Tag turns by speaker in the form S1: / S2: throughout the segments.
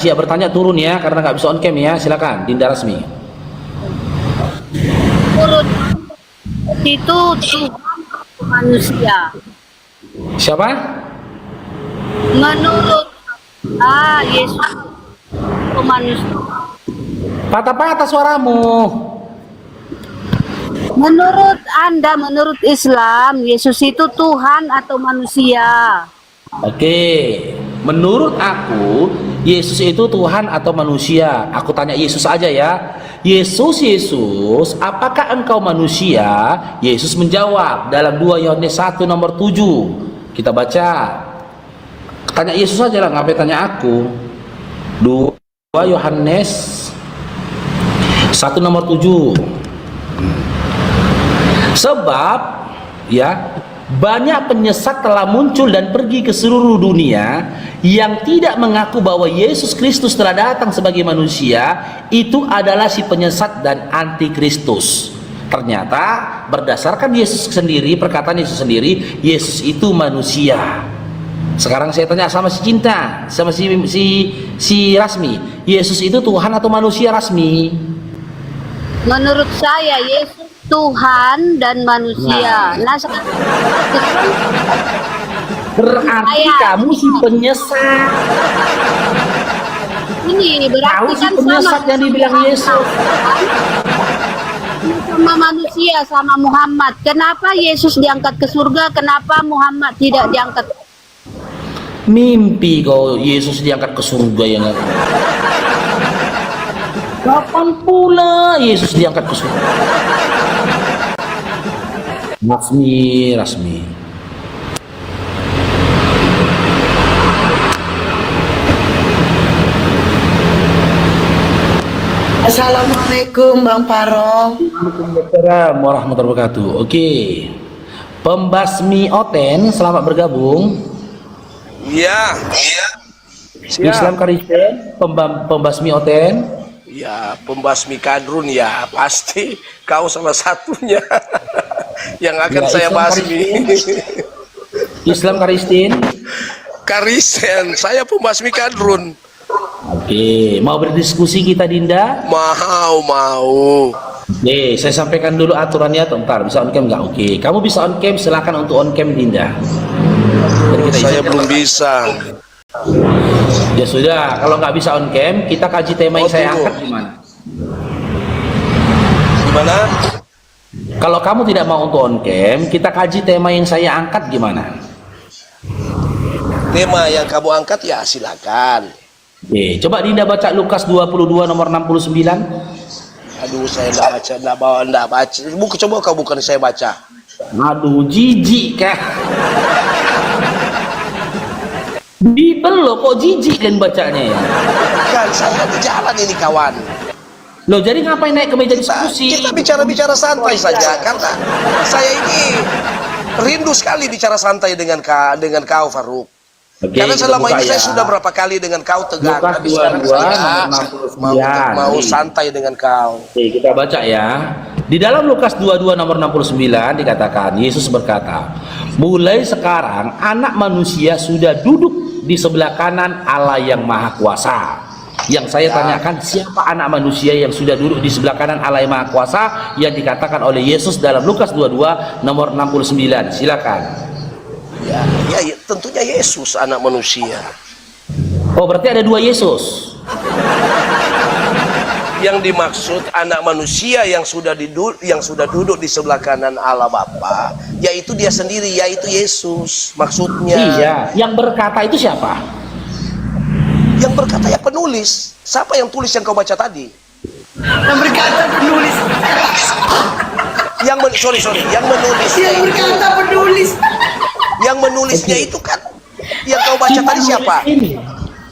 S1: Siap bertanya turun ya, karena nggak bisa on cam ya. Silakan, Dinda Rasmi.
S2: Menurut itu Tuhan manusia.
S1: Siapa?
S2: Menurut Yesus itu manusia.
S1: Patah-patah suaramu.
S2: Menurut Anda, menurut Islam, Yesus itu Tuhan atau manusia?
S1: Oke, menurut aku Yesus itu Tuhan atau manusia? Aku tanya Yesus aja ya. Yesus, apakah engkau manusia? Yesus menjawab dalam 2 Yohanes 1 nomor 7. Kita baca. Tanya Yesus aja lah, ngapain tanya aku? 2 Yohanes 1 nomor 7. Sebab ya, banyak penyesat telah muncul dan pergi ke seluruh dunia yang tidak mengaku bahwa Yesus Kristus telah datang sebagai manusia. Itu adalah si penyesat dan antikristus. Ternyata berdasarkan Yesus sendiri, perkataan Yesus sendiri, Yesus itu manusia. Sekarang saya tanya sama si Cinta, sama si Rasmi, Yesus itu Tuhan atau manusia, Rasmi?
S2: Menurut saya Yesus Tuhan dan manusia. Nah, sekarang
S1: berarti kamu si penyesat.
S2: ini berarti
S1: Tahu si
S2: kan
S1: penyesat yang dibilang Yesus.
S2: sama manusia, sama Muhammad. Kenapa Yesus diangkat ke surga? Kenapa Muhammad tidak diangkat?
S1: Mimpi kau Yesus diangkat ke surga ya nggak? Kapan pula Yesus diangkat ke surga? Rasmi.
S3: Assalamualaikum Bang Parong.
S1: Waalaikumsalam warahmatullahi wabarakatuh. Oke, pembasmi Oten, selamat bergabung.
S4: Iya.
S1: Islam Karisten, pembasmi Oten.
S4: Ya, pembasmi kadrun ya, pasti kau salah satunya yang akan
S1: Ya,
S4: saya
S1: Islam
S4: basmi.
S1: Islam Karisten.
S4: Karisen, saya pembasmi kadrun.
S1: Oke, mau berdiskusi kita Dinda?
S4: Mau.
S1: Oke, saya sampaikan dulu aturannya. Bentar, bisa on cam nggak? Oke, kamu bisa on cam, silakan untuk on cam Dinda. Jadi kita
S4: Saya
S1: izinkan
S4: belum
S1: Pak.
S4: bisa.
S1: Ya sudah, kalau nggak bisa on cam, kita kaji tema yang saya
S4: tunggu.
S1: angkat gimana?
S4: Gimana?
S1: Kalau kamu tidak mau untuk on cam, kita kaji tema yang saya angkat gimana?
S4: Tema yang kamu angkat ya silakan.
S1: Oke, coba Dinda baca Lukas 22 nomor 69.
S4: Aduh, saya enggak baca. Coba kau bukan saya baca.
S1: Aduh, jijik kah? Bibel lo kok jijik dan bacanya ya?
S4: Kan saya di jalan ini kawan.
S1: Loh, jadi ngapain naik ke meja diskusi?
S4: Kita bicara santai saja karena saya ini rindu sekali bicara santai dengan kau Faruk.
S1: Oke,
S4: Karena
S1: kita
S4: selama
S1: buka
S4: ini saya
S1: ya.
S4: sudah berapa kali dengan kau tegang,
S1: Lukas
S4: tapi sekarang
S1: 22
S4: saya
S1: nomor 69.
S4: mau
S1: Nih.
S4: santai dengan kau.
S1: Oke, kita baca ya. Di dalam Lukas 22 nomor 69 dikatakan, Yesus berkata, mulai sekarang anak manusia sudah duduk di sebelah kanan Allah yang Maha Kuasa. Yang saya tanyakan, siapa anak manusia yang sudah duduk di sebelah kanan Allah yang Maha Kuasa yang dikatakan oleh Yesus dalam Lukas 22 nomor 69? Silakan.
S4: Ya, tentunya Yesus anak manusia.
S1: Oh, berarti ada 2 Yesus.
S4: Yang dimaksud anak manusia yang sudah duduk di sebelah kanan Allah Bapa, yaitu dia sendiri, yaitu Yesus. Maksudnya.
S1: Iya, yang berkata itu siapa?
S4: Yang berkata ya penulis. Siapa yang tulis yang kau baca tadi?
S3: Yang berkata penulis.
S4: Sorry, yang menulis.
S3: Yang berkata penulis.
S4: Yang menulisnya
S1: Oke.
S4: itu kan yang kau baca tadi siapa?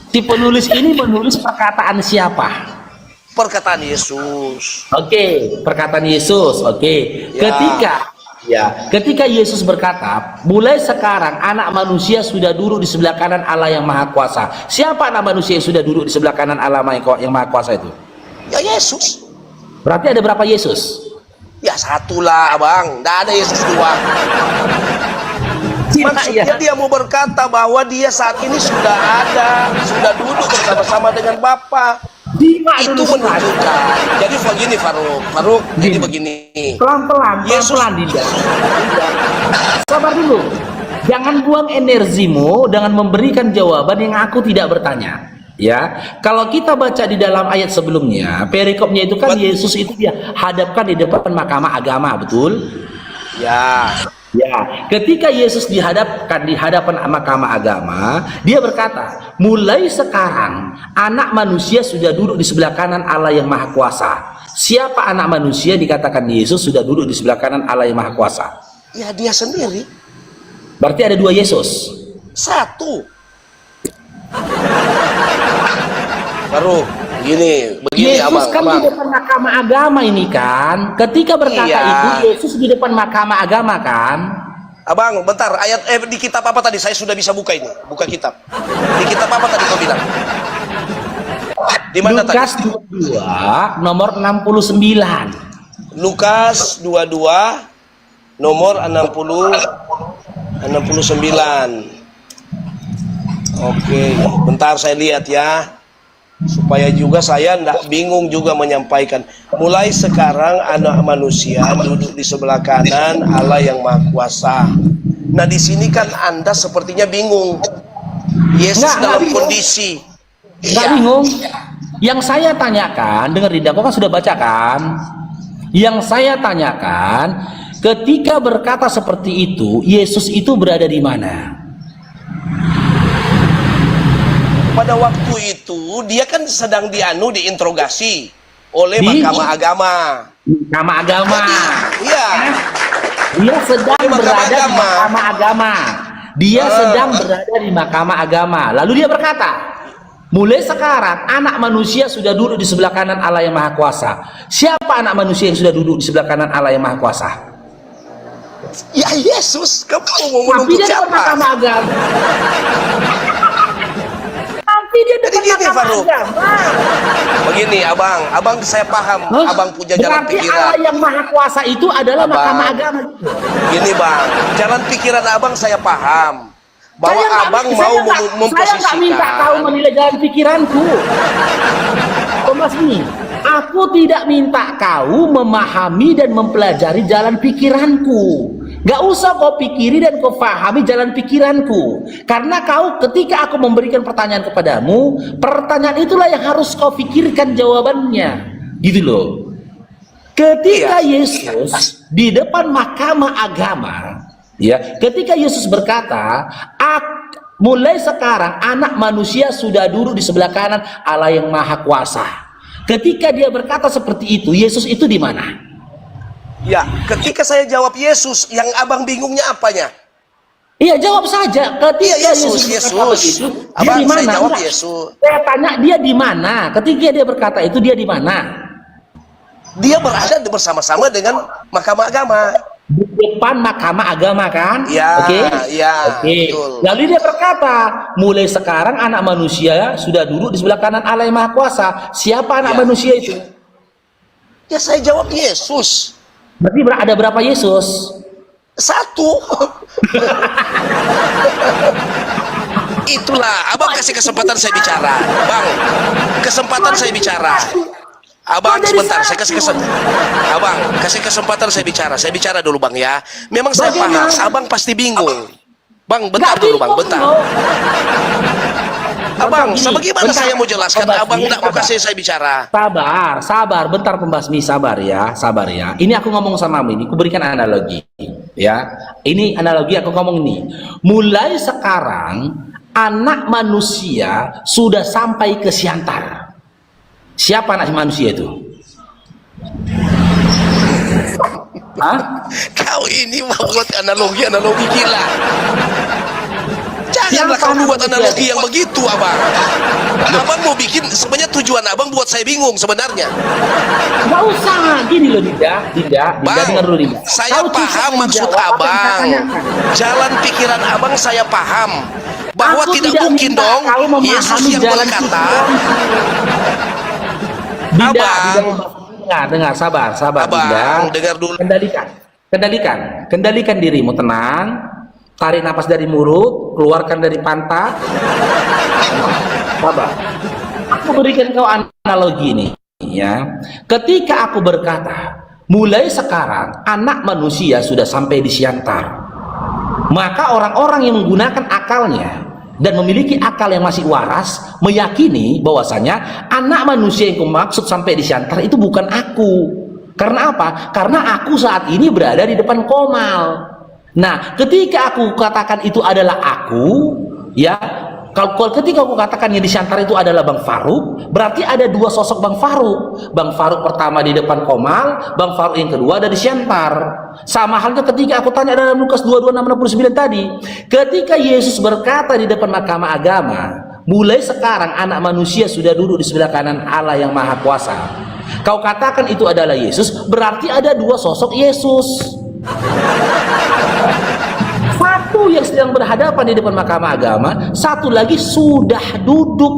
S1: Si penulis ini menulis perkataan siapa?
S4: Perkataan Yesus.
S1: Oke, perkataan Yesus. Oke.
S4: Ya.
S1: Ketika Yesus berkata, mulai sekarang anak manusia sudah duduk di sebelah kanan Allah yang Maha Kuasa. Siapa anak manusia yang sudah duduk di sebelah kanan Allah yang Maha Kuasa itu?
S4: Ya Yesus.
S1: Berarti ada berapa Yesus?
S4: Ya satulah abang. Nggak ada Yesus dua. Maksudnya dia mau berkata bahwa dia saat ini sudah ada, sudah duduk bersama-sama dengan Bapa. Itu menunjukkan. Jadi begini Faruk, jadi begini.
S1: Pelan-pelan, Dinda. Sabar dulu. Jangan buang energimu dengan memberikan jawaban yang aku tidak bertanya. Ya, kalau kita baca di dalam ayat sebelumnya, perikopnya itu kan Yesus itu dia hadapkan di depan mahkamah agama, betul?
S4: Ya.
S1: Ya, ketika Yesus dihadapkan di hadapan mahkamah agama, dia berkata, mulai sekarang anak manusia sudah duduk di sebelah kanan Allah yang Maha Kuasa. Siapa anak manusia? Dikatakan Yesus sudah duduk di sebelah kanan Allah yang Maha Kuasa.
S4: Ya, dia sendiri.
S1: Berarti ada dua Yesus.
S4: Satu. Baru begini
S1: Yesus kan
S4: abang.
S1: di depan mahkamah agama ini kan. Ketika berkata itu, Yesus di depan mahkamah agama kan.
S4: Abang, bentar, ayat di kitab apa tadi? Saya sudah bisa buka ini. Buka kitab. Di kitab apa tadi kau bilang? Di mana tadi?
S1: Lukas 22 nomor 69.
S4: Lukas 22 nomor 69. Oke, bentar saya lihat ya. Supaya juga saya tidak bingung juga menyampaikan. Mulai sekarang anak manusia duduk di sebelah kanan Allah yang Maha Kuasa. Nah, di sini kan Anda sepertinya bingung. Yesus dalam kondisi.
S1: Nggak bingung. Yang saya tanyakan, dengar Dinda, kau kan sudah baca kan? Yang saya tanyakan, ketika berkata seperti itu, Yesus itu berada di mana?
S4: Pada waktu itu dia kan sedang diinterogasi oleh mahkamah agama.
S1: Mahkamah agama.
S4: Iya.
S1: Dia sedang berada di mahkamah agama. Dia sedang berada di mahkamah agama. Lalu dia berkata, mulai sekarang anak manusia sudah duduk di sebelah kanan Allah yang Maha Kuasa. Siapa anak manusia yang sudah duduk di sebelah kanan Allah yang Maha Kuasa?
S4: Ya Yesus. Kamu mau
S1: Tapi
S4: menuntut
S1: dia di
S4: siapa?
S1: mahkamah agama. Tapi dia
S4: Jadi gini Faruk. Begini abang saya paham. Abang punya jalan
S1: Berarti
S4: pikiran.
S1: Allah yang Maha Kuasa itu adalah
S4: Abang.
S1: mahkamah agama.
S4: Gini bang, jalan pikiran abang saya paham. Bahwa abang mau memposisikan.
S1: Saya nggak minta kau menilai jalan pikiranku. Thomas ini, aku tidak minta kau memahami dan mempelajari jalan pikiranku. Gak usah kau pikiri dan kau pahami jalan pikiranku. Karena kau ketika aku memberikan pertanyaan kepadamu, pertanyaan itulah yang harus kau pikirkan jawabannya. Gitu loh. Ketika Yesus di depan mahkamah agama, ya, ketika Yesus berkata, mulai sekarang anak manusia sudah duduk di sebelah kanan Allah yang Maha Kuasa. Ketika dia berkata seperti itu, Yesus itu di mana?
S4: Ya, ketika saya jawab Yesus, yang abang bingungnya apanya?
S1: Iya, jawab saja. Ketika
S4: Yesus.
S1: berkata begitu, dia
S4: Abang,
S1: di mana?
S4: saya jawab
S1: Enggak.
S4: Yesus.
S1: Saya tanya dia di mana? Ketika dia berkata itu, dia di mana?
S4: Dia berada bersama-sama dengan mahkamah agama.
S1: Di depan mahkamah agama kan?
S4: Ya,
S1: Oke.
S4: ya,
S1: Oke.
S4: betul.
S1: Lalu dia berkata, mulai sekarang anak manusia sudah duduk di sebelah kanan Allah yang Maha Kuasa. Siapa anak manusia itu?
S4: Ya, saya jawab Yesus.
S1: Berarti ada berapa Yesus?
S4: Satu. Itulah, abang kasih kesempatan saya bicara. Bang, kesempatan saya bicara. Abang sebentar, saya kasih kesempatan. Abang, kasih kesempatan saya bicara. Saya bicara dulu bang ya. Memang saya paham, abang pasti bingung. Bang, bentar dulu bang, bentar. Abang, sebagaimana saya mau jelaskan, abang tidak mau kasih saya bicara.
S1: Sabar, bentar pembasmi, sabar ya. Ini aku ngomong sama kamu ini, aku berikan analogi, ya. Ini analogi aku ngomong ini. Mulai sekarang anak manusia sudah sampai ke Siantar. Siapa anak manusia itu? Hah?
S4: Kau ini mau buat analogi gila. Janganlah kau buat analogi yang begitu, abang. Abang mau bikin, sebenarnya tujuan abang buat saya bingung sebenarnya.
S1: Gak usah, gini loh Dinda,
S4: Bang,
S1: dengar dulu Dinda.
S4: saya
S1: Kau
S4: paham
S1: cukup
S4: maksud
S1: menjawab apa yang
S4: abang.
S1: saya tanyakan.
S4: Jalan pikiran abang saya paham. Bahwa
S1: Aku
S4: tidak
S1: tidak
S4: mungkin
S1: minta
S4: dong
S1: kau memahami
S4: Yesus yang
S1: jalan
S4: berkata.
S1: Dinda,
S4: Abang.
S1: dengar, sabar
S4: Abang,
S1: Dinda.
S4: dengar dulu.
S1: Kendalikan dirimu, tenang. Tarik napas dari mulut, keluarkan dari pantat. Sabar. Aku berikan kau analogi nih, ya. Ketika aku berkata, mulai sekarang anak manusia sudah sampai di Siantar, maka orang-orang yang menggunakan akalnya dan memiliki akal yang masih waras meyakini bahwasanya anak manusia yang kumaksud sampai di Siantar itu bukan aku. Karena apa? Karena aku saat ini berada di depan Komal. Nah, ketika aku katakan itu adalah aku, ya, kalau ketika aku katakan yang di Siantar itu adalah Bang Faruk, berarti ada dua sosok Bang Faruk. Bang Faruk pertama di depan Komal, Bang Faruk yang kedua ada di Siantar. Sama halnya ketika aku tanya dalam Lukas 22:69 tadi, ketika Yesus berkata di depan Mahkamah Agama, mulai sekarang anak manusia sudah duduk di sebelah kanan Allah yang Maha Kuasa. Kau katakan itu adalah Yesus, berarti ada dua sosok Yesus. Satu yang sedang berhadapan di depan Mahkamah Agama, satu lagi sudah duduk.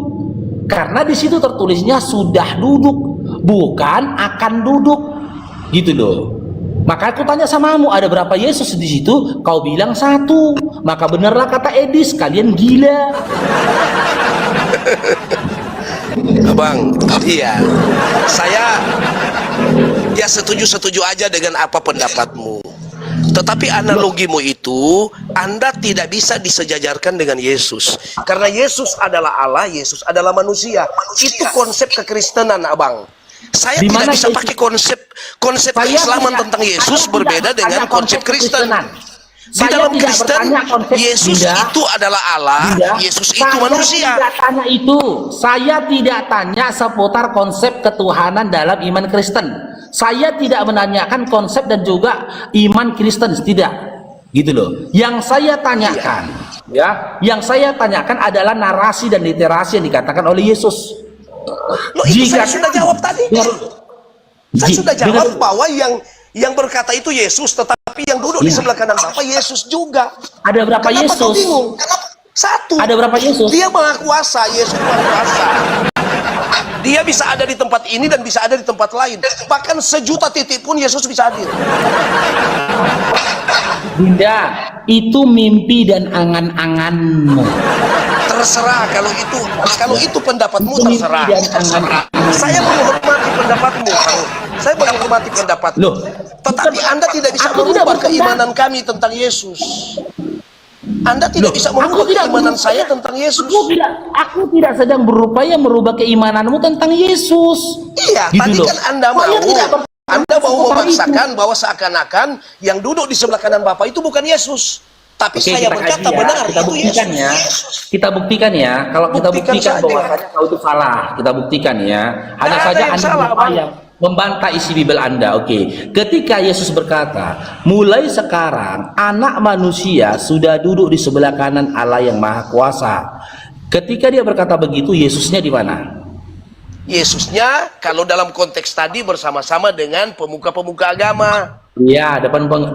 S1: Karena di situ tertulisnya sudah duduk, bukan akan duduk. Gitu loh. Maka aku tanya samamu, ada berapa Yesus di situ? Kau bilang satu. Maka benarlah kata Edis, kalian gila.
S4: Abang, iya. Saya ya setuju-setuju aja dengan apa pendapatmu. Tetapi analogimu itu, Anda tidak bisa disejajarkan dengan Yesus. Karena Yesus adalah Allah, Yesus adalah manusia. Itu konsep kekristenan, Abang. Saya tidak bisa pakai konsep keislaman tentang Yesus berbeda dengan konsep Kristen. Di dalam Kristen, Yesus itu adalah Allah, Yesus itu manusia.
S1: Saya tidak tanya itu. Saya tidak tanya seputar konsep ketuhanan dalam iman Kristen. Saya tidak menanyakan konsep dan juga iman Kristen, tidak. Gitu loh. Yang saya tanyakan, ya, yang saya tanyakan adalah narasi dan literasi yang dikatakan oleh Yesus.
S4: Loh, itu saya sudah jawab tadi. Saya sudah jawab bahwa yang berkata itu Yesus, tetapi yang duduk di sebelah kanan Bapa Yesus juga.
S1: Ada berapa
S4: Kenapa
S1: Yesus?
S4: kau bingung? Satu.
S1: Ada berapa Yesus?
S4: Dia Maha Kuasa, Yesus Maha Kuasa. Dia bisa ada di tempat ini dan bisa ada di tempat lain. Bahkan sejuta titik pun Yesus bisa hadir.
S1: Dinda, itu mimpi dan angan-anganmu.
S4: Terserah kalau itu pendapatmu, terserah. Saya menghormati pendapatmu. Saya menghormati pendapatmu.
S1: Loh,
S4: tetapi Anda tidak bisa merubah keimanan kami tentang Yesus. Anda tidak bisa merubah keimanan saya tentang Yesus.
S1: Aku tidak sedang berupaya merubah keimananmu tentang Yesus.
S4: Iya,
S1: Gitu
S4: tadi kan Anda mau memaksakan bahwa seakan-akan yang duduk di sebelah kanan Bapak itu bukan Yesus. Tapi
S1: Oke,
S4: saya berkata benar,
S1: kita
S4: itu
S1: buktikan
S4: Yesus.
S1: ya. Kita buktikan ya. Kalau kita
S4: Buktikan
S1: buktikan
S4: saja.
S1: bahwasanya kau itu salah, kita buktikan ya. Hanya
S4: Nggak ada
S1: saja
S4: yang
S1: Anda
S4: salah,
S1: berupaya membantah isi Bible Anda. Oke. Ketika Yesus berkata, mulai sekarang anak manusia sudah duduk di sebelah kanan Allah yang Maha Kuasa. Ketika dia berkata begitu, Yesusnya di mana?
S4: Yesusnya kalau dalam konteks tadi bersama-sama dengan pemuka-pemuka agama.
S1: Ya,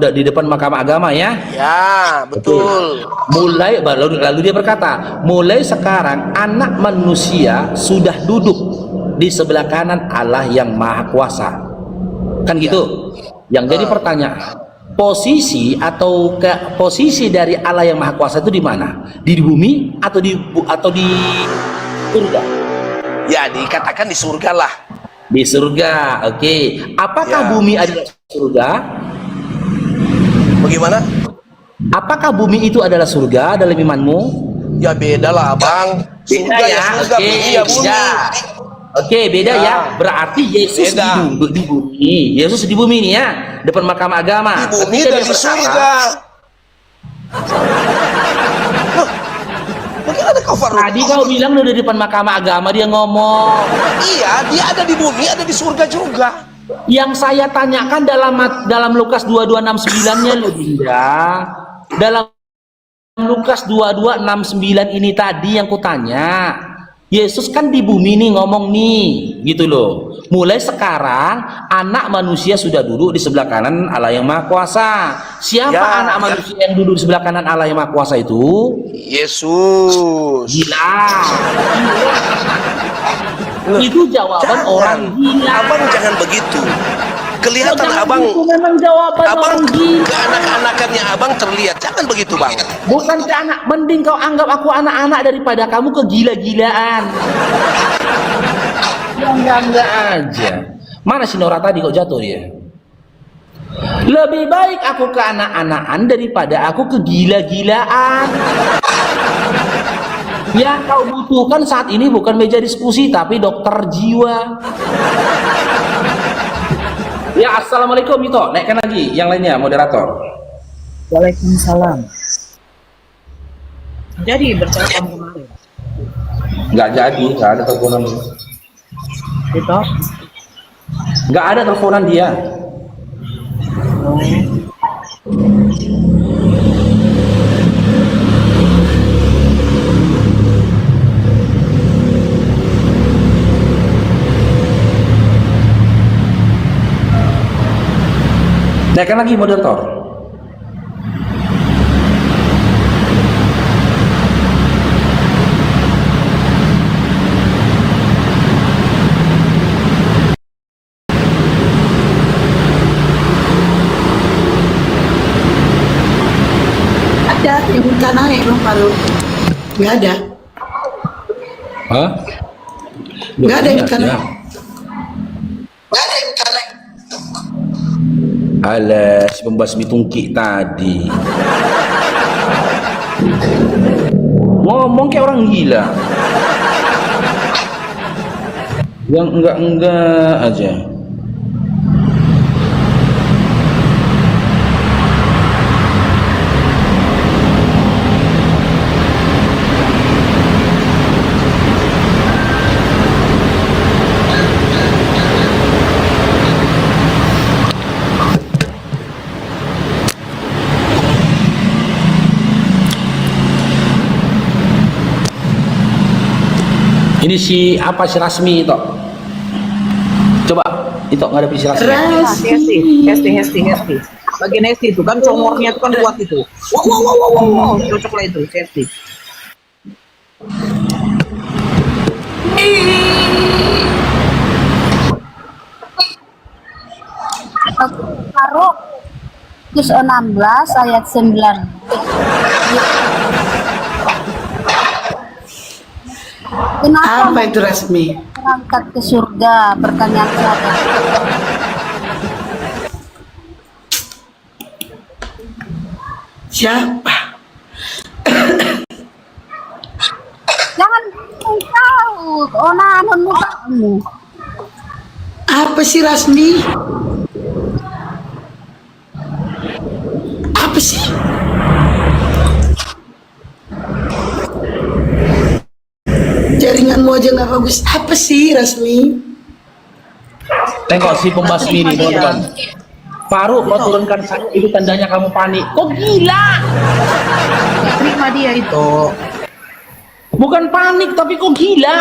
S1: di depan Mahkamah Agama ya.
S4: Ya, betul.
S1: Lalu dia berkata, mulai sekarang anak manusia sudah duduk di sebelah kanan Allah yang Maha Kuasa. Kan gitu. Yang jadi pertanyaan, posisi dari Allah yang Maha Kuasa itu di mana? Di bumi atau di surga?
S4: Ya, dikatakan di surga lah.
S1: Di surga. Oke. Apakah
S4: Ya.
S1: bumi adalah surga?
S4: Bagaimana?
S1: Apakah bumi itu adalah surga dalam imanmu?
S4: Ya beda lah, Bang.
S1: Beda
S4: Surga
S1: ya.
S4: surga,
S1: Oke,
S4: bumi ya bumi.
S1: beda. Oke, beda
S4: Ya.
S1: ya. Berarti Yesus
S4: Beda.
S1: di bumi. Yesus di bumi nih ya, depan Mahkamah Agama.
S4: Di bumi
S1: Ketika
S4: dan
S1: dia
S4: di
S1: berkata,
S4: surga. Loh, bagaimana kau Faruk?
S1: Tadi kau bilang udah di depan Mahkamah Agama dia ngomong.
S4: Iya, dia ada di bumi, ada di surga juga.
S1: Yang saya tanyakan dalam Lukas 22:69-nya loh, Dinda. Dalam Lukas 22:69 ini tadi yang kutanya. Yesus kan di bumi nih ngomong nih, gitu loh. Mulai sekarang anak manusia sudah duduk di sebelah kanan Allah yang Maha Kuasa. Siapa
S4: Ya,
S1: anak manusia yang duduk di sebelah kanan Allah yang Maha Kuasa itu?
S4: Yesus.
S1: Gila. Itu jawaban orang gila.
S4: Abang jangan begitu. Kelihatan
S1: Jangan
S4: abang,
S1: gitu, memang jawaban
S4: abang
S1: orang gila.
S4: keanak-anakannya abang terlihat. Jangan begitu bang.
S1: Bukan ke anak, mending kau anggap aku anak-anak daripada kamu kegila-gilaan. Enggak aja. Mana si Nora tadi kok jatuh dia? Lebih baik aku ke anak-anakan daripada aku kegila-gilaan. Yang kau butuhkan saat ini bukan meja diskusi tapi dokter jiwa. Ya, assalamualaikum itu. Naikkan lagi yang lainnya moderator.
S5: Waalaikumsalam. Jadi bercakap kemarin.
S1: Nggak jadi, nggak ada teleponan.
S5: Itu
S1: Nggak ada teleponan dia. Naikkan lagi moderator.
S3: Ada yang minta naik Bang Faruk. Nggak ada.
S1: Hah?
S3: Nggak ada yang minta
S1: Ya.
S3: naik. Nggak ada yang minta naik.
S1: Alah, si pembasmi tungkik tadi. Ngomong kayak orang gila. Yang enggak aja. Ini si apa si Rasmi itu? Coba itu nggak ada si Rasmi.
S5: Hesti. Bagian Hesti itu kan comornya itu kan kuat itu. Wow, cocok lah itu Hesti.
S2: Faruk juz 16 ayat 9. Kenapa
S3: Apa itu Rasmi?
S2: berangkat ke surga? Pertanyaan saya.
S3: Siapa?
S2: Jangan tahu, onanon mo kamu.
S3: Apa sih Rasmi? Apa sih? Jaringanmu aja nggak bagus. Apa sih Rasmi?
S1: Tengok si pembasmi ini teman-teman. Faruk mau turunkan saya itu tandanya kamu panik. Kok gila?
S5: Terima dia itu.
S1: Bukan panik tapi kok gila.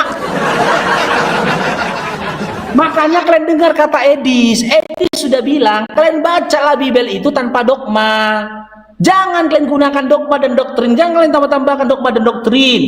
S1: Makanya kalian dengar kata Edis. Edis sudah bilang kalian bacalah Bible itu tanpa dogma. Jangan kalian gunakan dogma dan doktrin. Jangan kalian tambah-tambahkan dogma dan doktrin.